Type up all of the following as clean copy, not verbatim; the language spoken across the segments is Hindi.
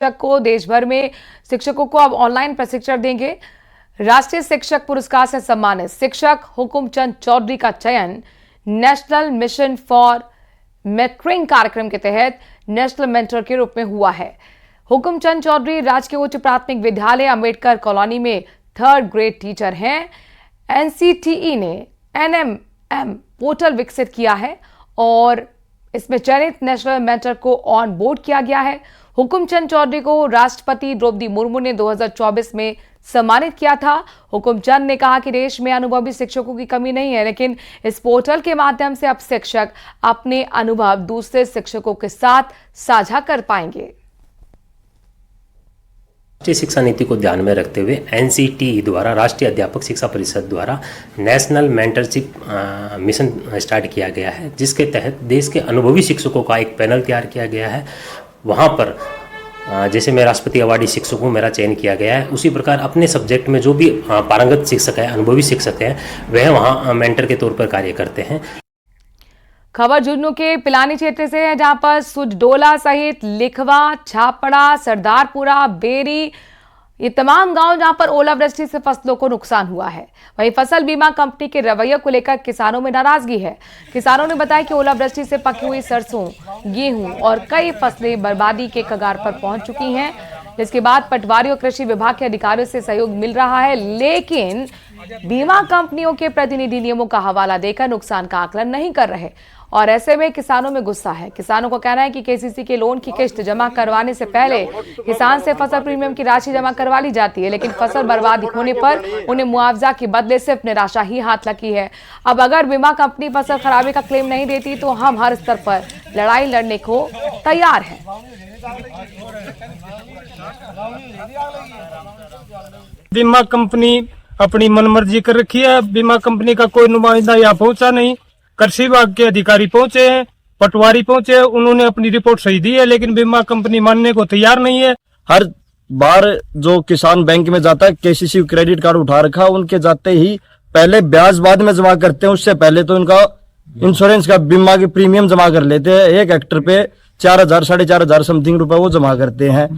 शिक्षक को देश भर में शिक्षकों को अब ऑनलाइन प्रशिक्षण देंगे। राष्ट्रीय शिक्षक पुरस्कार से सम्मानित शिक्षक हुकुमचंद चौधरी का चयन नेशनल मिशन फॉर मेंटरिंग कार्यक्रम के तहत नेशनल मेंटर के रूप में हुआ है। हुकुमचंद चौधरी राजकीय उच्च प्राथमिक विद्यालय अंबेडकर कॉलोनी में 3rd ग्रेड टीचर हैं। एनसीटीई ने एनएमएम पोर्टल विकसित किया है और इसमें चयनित नेशनल मेंटर को ऑन बोर्ड किया गया है। हुकुमचंद चौधरी को राष्ट्रपति द्रौपदी मुर्मू ने 2024 में सम्मानित किया था। हुकुमचंद ने कहा कि देश में अनुभवी शिक्षकों की कमी नहीं है, लेकिन इस पोर्टल के माध्यम से अब शिक्षक अपने अनुभव दूसरे शिक्षकों के साथ साझा कर पाएंगे। राष्ट्रीय शिक्षा नीति को ध्यान में रखते हुए एनसीटीई द्वारा राष्ट्रीय अध्यापक शिक्षा परिषद द्वारा नेशनल मेंटरशिप मिशन स्टार्ट किया गया है, जिसके तहत देश के अनुभवी शिक्षकों का एक पैनल तैयार किया गया है। वहां पर जैसे मैं राष्ट्रपति अवार्डी शिक्षक हूँ, मेरा चयन किया गया है, उसी प्रकार अपने सब्जेक्ट में जो भी पारंगत शिक्षक है, अनुभवी शिक्षक है, वह वहाँ मेंटर के तौर पर कार्य करते हैं। खबर झुंझुनू के पिलानी क्षेत्र से है, जहां पर सुजडोला सहित लिखवा, छापड़ा, सरदारपुरा, बेरी ये तमाम गांव जहां पर ओलावृष्टि से फसलों को नुकसान हुआ है। वहीं फसल बीमा कंपनी के रवैये को लेकर किसानों में नाराजगी है। किसानों ने बताया कि ओलावृष्टि से पकी हुई सरसों, गेहूं और कई फसलें बर्बादी के कगार पर पहुंच चुकी हैं, जिसके बाद पटवारी और कृषि विभाग के अधिकारियों से सहयोग मिल रहा है, लेकिन बीमा कंपनियों के प्रतिनिधि नियमों का हवाला देकर नुकसान का आकलन नहीं कर रहे और ऐसे में किसानों में गुस्सा है। किसानों का कहना है कि केसीसी के लोन की किस्त जमा करवाने से पहले किसान से फसल प्रीमियम की राशि जमा करवा ली जाती है, लेकिन फसल बर्बाद होने पर उन्हें मुआवजा के बदले सिर्फ निराशा ही हाथ लगी है। अब अगर बीमा कंपनी फसल खराबे का क्लेम नहीं देती तो हम हर स्तर पर लड़ाई लड़ने को तैयार हैं। बीमा कंपनी अपनी मनमर्जी कर रखी है। बीमा कंपनी का कोई नुमाइंदा यहाँ पहुंचा नहीं। कृषि विभाग के अधिकारी पहुंचे हैं, पटवारी पहुंचे, उन्होंने अपनी रिपोर्ट सही दी है, लेकिन बीमा कंपनी मानने को तैयार नहीं है। हर बार जो किसान बैंक में जाता है, केसीसी क्रेडिट कार्ड उठा रखा, उनके जाते ही पहले ब्याज बाद में जमा करते हैं, उससे पहले तो उनका इंश्योरेंस का बीमा की प्रीमियम जमा कर लेते हैं। 1 हेक्टर पे 4,000 4,500 समथिंग रुपए वो जमा करते हैं।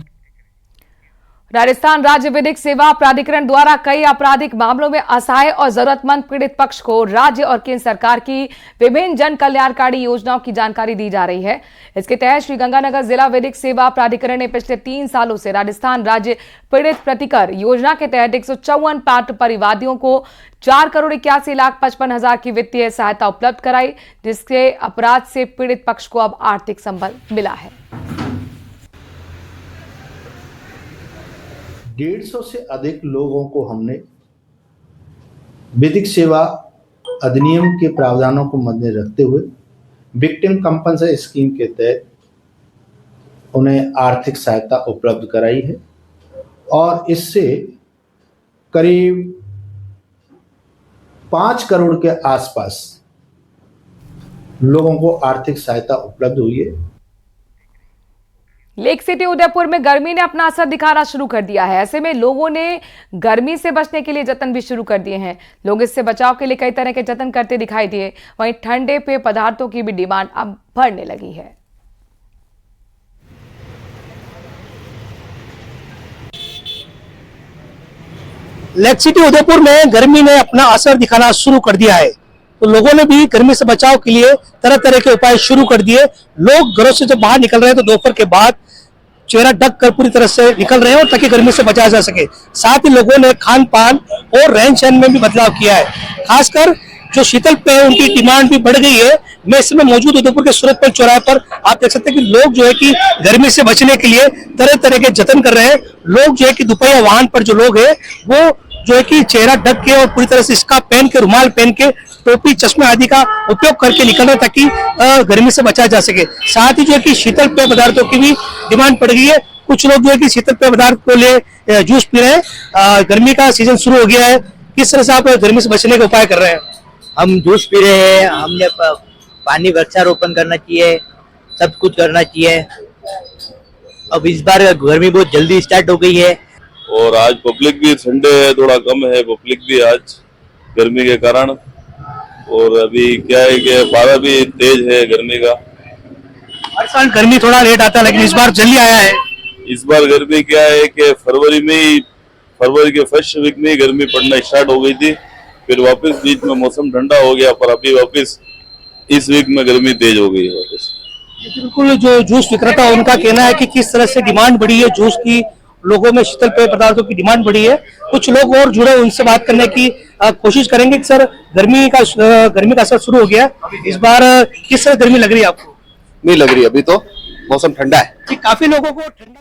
राजस्थान राज्य विधिक सेवा प्राधिकरण द्वारा कई आपराधिक मामलों में असहाय और जरूरतमंद पीड़ित पक्ष को राज्य और केंद्र सरकार की विभिन्न जन कल्याणकारी योजनाओं की जानकारी दी जा रही है। इसके तहत श्रीगंगानगर जिला विधिक सेवा प्राधिकरण ने पिछले 3 सालों से राजस्थान राज्य पीड़ित प्रतिकर योजना के तहत 154 पात्र परिवादियों को 4,81,55,000 की वित्तीय सहायता उपलब्ध कराई, जिसके अपराध से पीड़ित पक्ष को अब आर्थिक संबल मिला है। 150 से अधिक लोगों को हमने विधिक सेवा अधिनियम के प्रावधानों को मद्देनजर रखते हुए विक्टिम कंपनसेशन स्कीम के तहत उन्हें आर्थिक सहायता उपलब्ध कराई है और इससे करीब 5 करोड़ के आसपास लोगों को आर्थिक सहायता उपलब्ध हुई है। लेक सिटी उदयपुर में गर्मी ने अपना असर दिखाना शुरू कर दिया है। ऐसे में लोगों ने गर्मी से बचने के लिए जतन भी शुरू कर दिए हैं। लोग इससे बचाव के लिए कई तरह के जतन करते दिखाई दिए। वहीं ठंडे पेय पदार्थों की भी डिमांड अब बढ़ने लगी है। लेक सिटी उदयपुर में गर्मी ने अपना असर दिखाना शुरू कर दिया है, तो लोगों ने भी गर्मी से बचाव के लिए तरह तरह के उपाय शुरू कर दिए। लोग घरों से जब बाहर निकल रहे हैं तो दोपहर के बाद चेहरा ढक कर पूरी तरह से निकल रहे हैं और ताकि गर्मी से बचाया जा सके। साथ ही लोगों ने खान पान और रहन सहन में भी बदलाव किया है। खासकर जो शीतल पेय उनकी डिमांड भी बढ़ गई है। मैं इस समय मौजूद उदयपुर के सूरत पेड़ चौराहे पर, आप देख सकते हैं कि लोग जो है कि गर्मी से बचने के लिए तरह तरह के जतन कर रहे हैं। लोग जो है कि दोपहिया वाहन पर जो लोग है वो जो है कि चेहरा ढक के और पूरी तरह से स्कार्फ पहन के, रुमाल पहन के, टोपी, चश्मे आदि का उपयोग करके निकल रहे ताकि गर्मी से बचा जा सके। साथ ही जो है कि शीतल पेय पदार्थों की भी डिमांड बढ़ गई है। कुछ लोग जो है कि शीतल पेय पदार्थ को ले जूस पी रहे हैं। गर्मी का सीजन शुरू हो गया है, किस तरह से आप गर्मी से बचने के उपाय कर रहे हैं? हम जूस पी रहे हैं, हमने पानी वृक्षारोपण करना चाहिए, सब कुछ करना चाहिए। अब इस बार गर्मी बहुत जल्दी स्टार्ट हो गई है और आज पब्लिक भी संडे है, थोड़ा कम है पब्लिक भी आज गर्मी के कारण। और अभी क्या है कि पारा भी तेज है गर्मी का। हर साल गर्मी थोड़ा लेट आता है, लेकिन इस बार जल्दी आया है। इस बार गर्मी क्या है कि फरवरी के फर्स्ट वीक में ही गर्मी पड़ना स्टार्ट हो गई थी, फिर वापस बीच में मौसम ठंडा हो गया, पर अभी वापस इस वीक में गर्मी तेज हो गई है वापस। बिल्कुल, जो जूस विक्रेता उनका कहना है कि किस तरह से डिमांड बढ़ी है जूस की, लोगों में शीतल पेय पदार्थों की डिमांड बढ़ी है। कुछ लोग और जुड़े, उनसे बात करने की कोशिश करेंगे कि सर गर्मी का असर शुरू हो गया, इस बार किस तरह गर्मी लग रही है आपको? नहीं लग रही, अभी तो मौसम ठंडा है। काफी लोगों को ठंडा